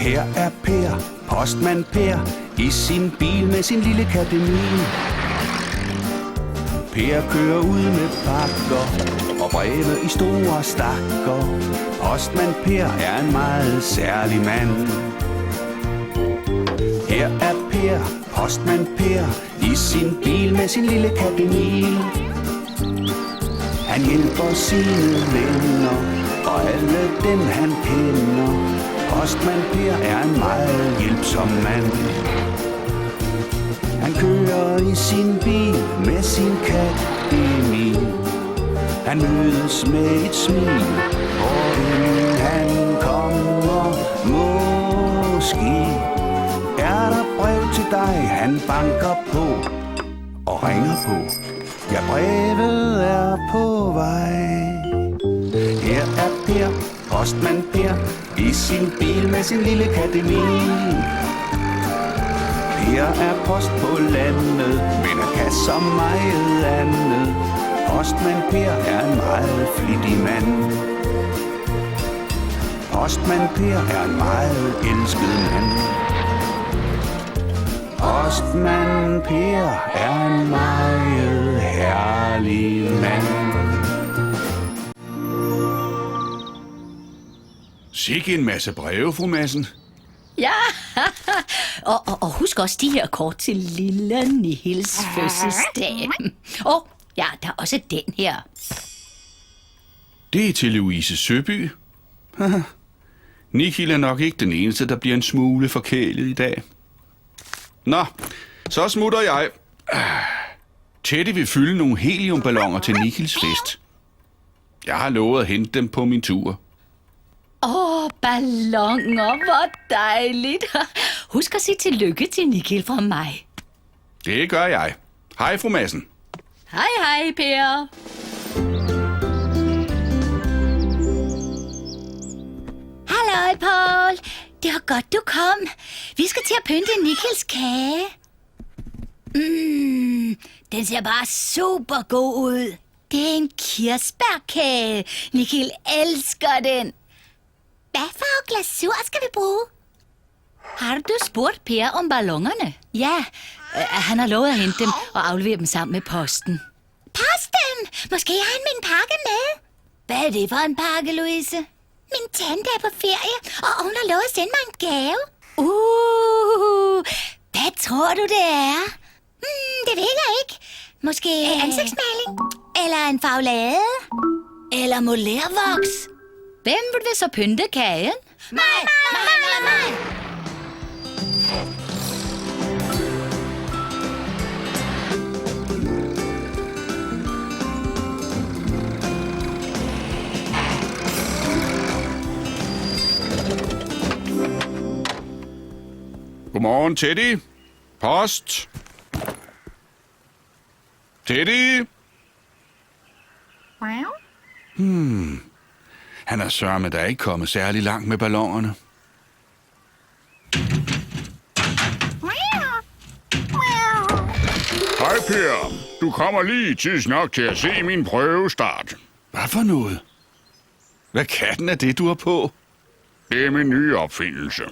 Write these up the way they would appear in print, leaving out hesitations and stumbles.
Her er Per, postmand Per, i sin bil med sin lille katemil. Per kører ud med pakker og breve i store stakker. Postmand Per er en meget særlig mand. Her er Per, postmand Per, i sin bil med sin lille katemil. Han hjælper sine venner og alle dem han kender. Postmand Per er en meget hjælpsom mand. Han kører i sin bil med sin kat Emil. Han mødes med et smil, og inden han kommer, måske er der brev til dig. Han banker på og ringer på. Ja, brevet er på vej. Her er Per, postmand Per, i sin bil med sin lille kat Emil. Per er post på landet, men er kan så meget andet. Postmand Per er en meget flittig mand. Postmand Per er en meget elsket mand. Postmand Per er en meget herlig mand. Sikke en masse breve, fru Madsen. Ja, og husk også de her kort til lille Nihils fødselsdag. Ja, der er også den her. Det er til Louise Søby. Nihil er nok ikke den eneste, der bliver en smule forkælet i dag. Nå, så smutter jeg. Teddy vil fylde nogle heliumballoner til Nihils fest. Jeg har lovet at hente dem på min tur. Balloner, hvor dejligt. Husk at sige tillykke til Nihil fra mig. Det gør jeg. Hej, fru Madsen. Hej, Per. Hallo, Paul. Det var godt, du kom. Vi skal til at pynte Nihils kage. Den ser bare super god ud. Det er en kirsebærkage. Nihil elsker den. Hvad for glasur skal vi bruge? Har du spurgt Per om ballonerne? Ja, han har lovet at hente dem og aflevere dem sammen med posten. Posten? Måske har han min pakke med. Hvad er det for en pakke, Louise? Min tante er på ferie, og hun har lovet at sende mig en gave. Hvad tror du, det er? Det ved jeg ikke. Måske ansigtsmaling? Eller en farvelade? Eller molervoks? Hvem vil så pynte kagen? Mig! Godmorgen, Teddy. Post. Teddy. Han er sørme, der er ikke kommet særlig langt med ballonerne. Hej Per, du kommer lige tids nok til at se min prøvestart. Hvad for noget? Hvad katten er det, du har på? Det er min nye opfindelse.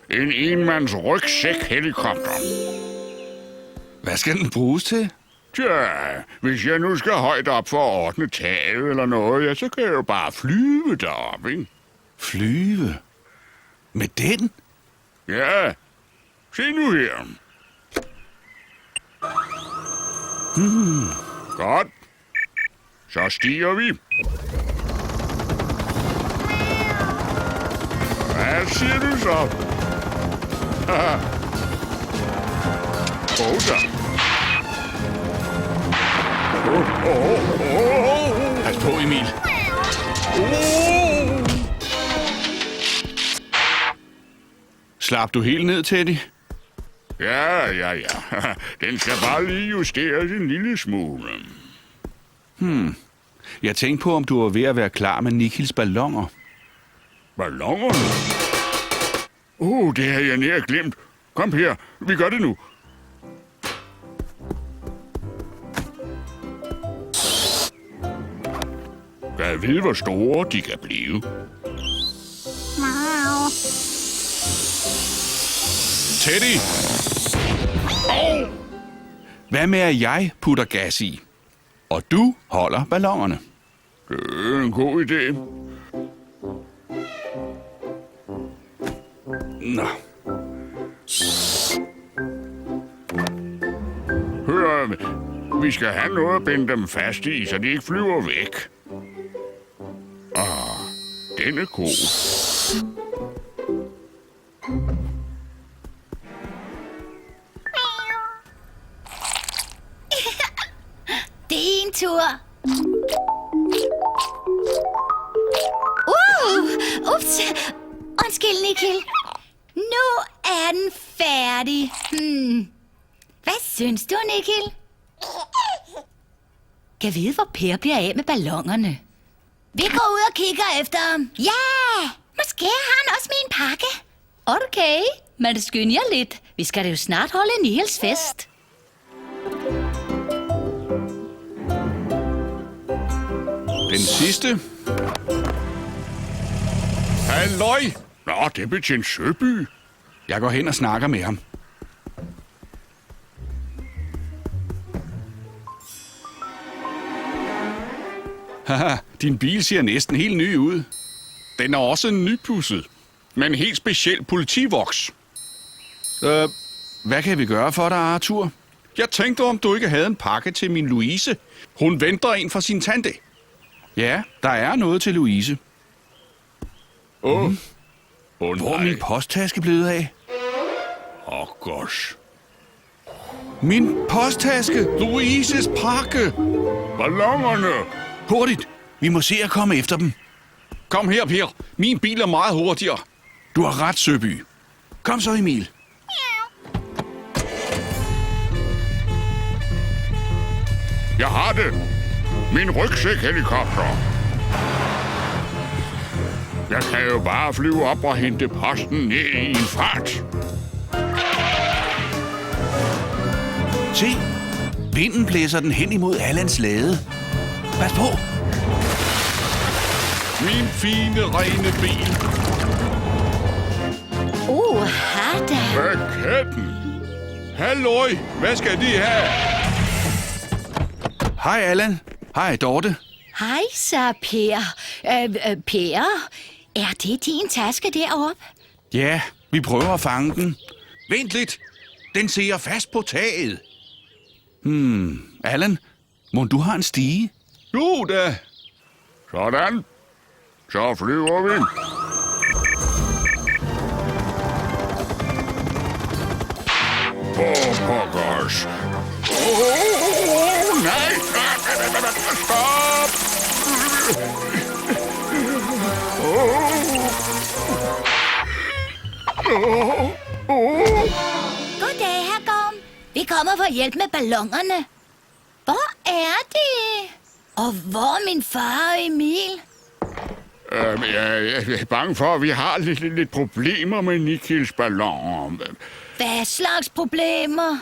En enmands rygsæk-helikopter. Hvad skal den bruges til? Tja, hvis jeg nu skal højt op for at ordne taget eller noget, ja, så kan jeg jo bare flyve derop, ikke? Flyve? Med den? Ja, se nu her. Godt. Så stiger vi. Hvad siger du så? Så. Pas på, Emil. Slap du helt ned, Teddy? Ja. Den skal bare lige justeres en lille smule. Jeg tænkte på, om du var ved at være klar med Nihils balloner. Ballonerne? Det har jeg nær glemt. Kom her, vi gør det nu. Gad vide, hvor store de kan blive. Teddy! Hvad med, at jeg putter gas i? Og du holder ballonerne. Det er en god idé. Nå. Hør, vi skal have noget at binde dem fast i, så de ikke flyver væk. Den er god. Din tur. Ups. Undskyld, Nikkel. Nu er den færdig. Hvad synes du, Nikkel? Kan vide, hvor Per bliver af med ballongerne. Vi går ud og kigger efter ham. Ja, måske har han også min pakke. Okay, men skynd jer lidt. Vi skal da jo snart holde Niels fest. Den sidste. Halløj! Nå, det er betjent Søby. Jeg går hen og snakker med ham. Haha, din bil ser næsten helt ny ud. Den er også nypudset, med en helt speciel politivoks. Hvad kan vi gøre for dig, Arthur? Jeg tænkte, om du ikke havde en pakke til min Louise. Hun venter en fra sin tante. Ja, der er noget til Louise. Hvor er min posttaske blevet af? Gosh. Min posttaske! Louises pakke! Ballongerne! Hurtigt! Vi må se at komme efter dem. Kom her, Per. Min bil er meget hurtigere. Du har ret, Søby. Kom så, Emil. Jeg har det. Min rygsæk-helikopter. Jeg kan jo bare flyve op og hente posten ned i en fart. Se, vinden blæser den hen imod Allans lade. Pas på! Min fine, rene bil. Hada. Raketten. Halløj, hvad skal de have? Hej, Allan. Hej, Dorte. Hej så, Per. Per, er det din taske deroppe? Ja, vi prøver at fange den. Vent lidt. Den sidder fast på taget. Allan, må du har en stige? Jo da. Sådan. Så flyver vi. Pokkers. Nej. Stop. Goddag, herr Gorm. Vi kommer for at hjælpe med ballongerne. Hvor er de? Og hvor er min far og Emil? Jeg er bange for, at vi har lidt problemer med Nikkels balloner. Hvad slags problemer?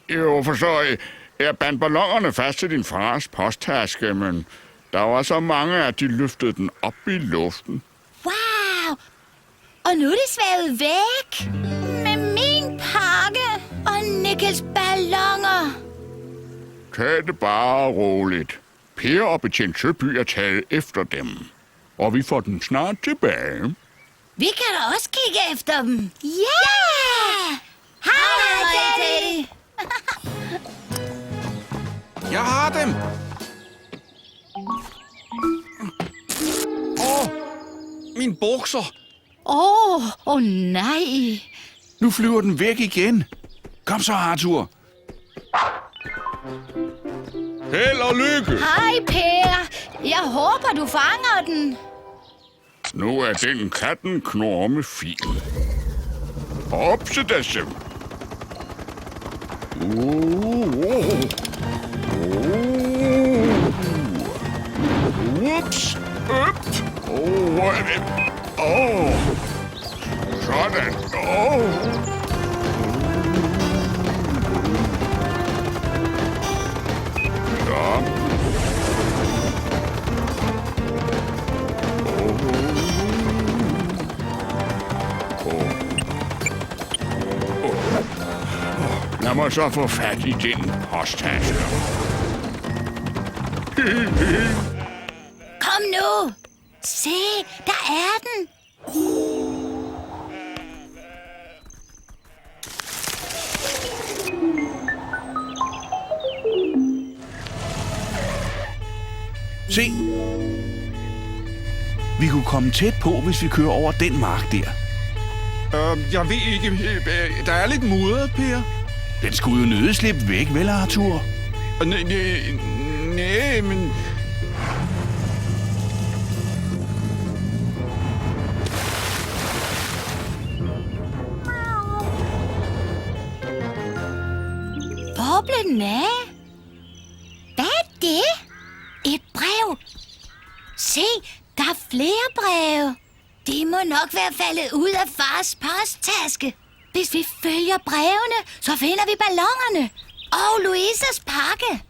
Jo, forstår jeg bandt ballongerne fast til din fars posttaske, men der var så mange, at de løftede den op i luften. Wow! Og nu er det svævet væk. Med min pakke og Nikkels ballonger. Tag det bare roligt. Per og betjent Søby er taget efter dem. Og vi får dem snart tilbage. Vi kan da også kigge efter dem. Ja! Hej, Daddy! Jeg har dem! Min bukser! Åh, nej. Nu flyver den væk igen. Kom så, Arthur. Held og lykke! Hej, Per. Jeg håber, du fanger den. Nu er den katten knorme fin. Opsættelse! Ups! Hvor er det? Sådan! Ja. må så få fat i din posttaske. Kom nu! Se, der er den! Se! Vi kunne komme tæt på, hvis vi kører over den mark der. Jeg ved ikke. Der er lidt mudret, Per. Den skulle jo nødig slippe væk, vel, Arthur? Nej, men... Hvor blev den af? Hvad er det? Et brev. Se, der er flere breve. De må nok være faldet ud af fars posttaske. Hvis vi følger brevene, så finder vi ballonerne. Og Louises pakke.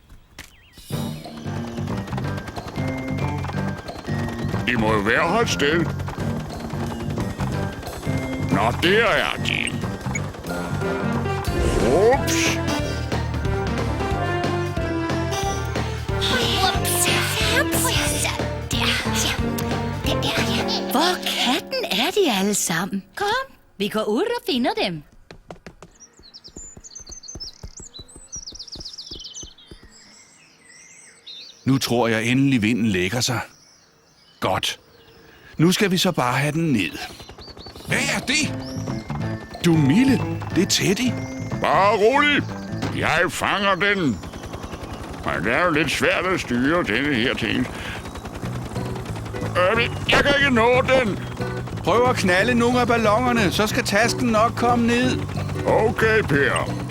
De må jo være her et sted. Nå, der er de. Ups. Hvor katten er de alle sammen? Kom, vi går ud og finder dem. Nu tror jeg endelig vinden lægger sig. Godt. Nu skal vi så bare have den ned. Hvad er det? Du Mille, det er Teddy. Bare rolig. Jeg fanger den. Men det er jo lidt svært at styre denne her ting. Jeg kan ikke nå den. Prøv at knalde nogle af ballonerne, så skal tasken nok komme ned. Okay, Per.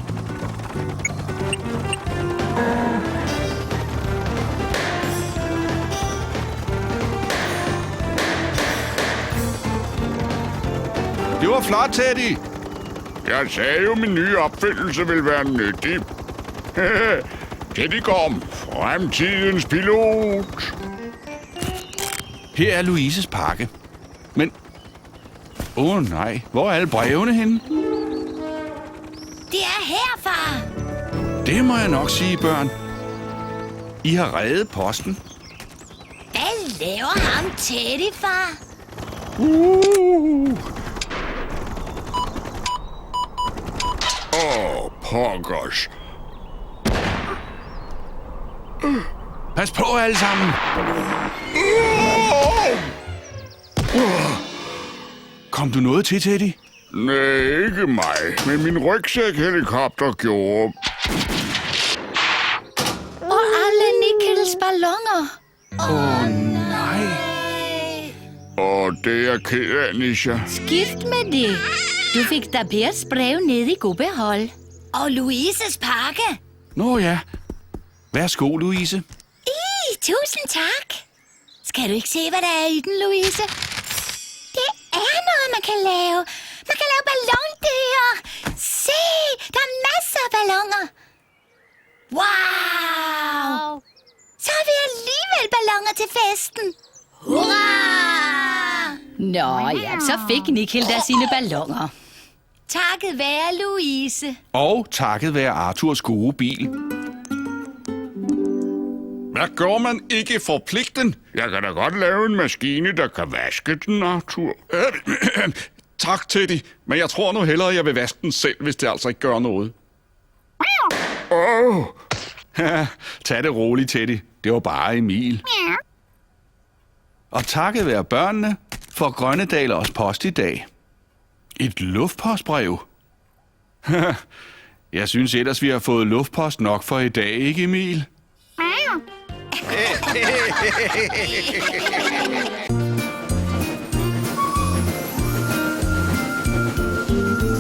Det var flot, Teddy. Jeg sagde jo, min nye opfindelse vil være nyttig. Teddy kom, fremtidens pilot. Her er Louises pakke. Men... nej, hvor er alle brevene henne? Det er her, far. Det må jeg nok sige, børn. I har reddet posten. Hvad laver ham Teddy, far? Pokkers. Pas på alle sammen. Kom du noget til, Teddy? Nej, ikke mig. Men min rygsæk-helikopter gjorde. Og alle Nickels balloner. Nej. Og det er jeg ked af, Nisha. Skift med det. Du fik da Pers brev ned i god behold. Og Louises pakke. Nå ja. Værsgo, Louise. Tusind tak. Skal du ikke se, hvad der er i den, Louise? Det er noget, man kan lave. Man kan lave ballondyr. Se, der er masser af balloner. Wow! Så har vi alligevel balloner til festen. Hurra! Nå ja, så fik Nickel da sine balloner. Takket være Louise. Og takket være Arthurs gode bil. Hvad gør man ikke for pligten? Jeg kan da godt lave en maskine, der kan vaske den, Arthur. Tak, Teddy. Men jeg tror nu hellere, jeg vil vaske den selv, hvis det altså ikke gør noget. Tag det roligt, Teddy. Det var bare Emil. Og takket være børnene får Grønnedal også post i dag. Et luftpostbrev. Jeg synes ellers, vi har fået luftpost nok for i dag, ikke Emil?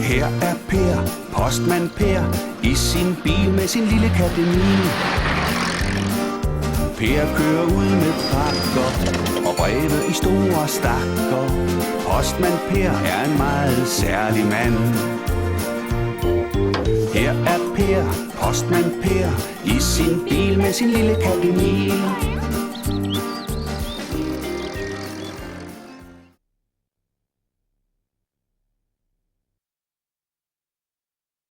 Her er Per, postmand Per, i sin bil med sin lille kat Emil. Per kører ud med pakker og breve i store stakker. Postmand Per er en meget særlig mand. Her er Per, postmand Per, i sin bil med sin lille kat Emil.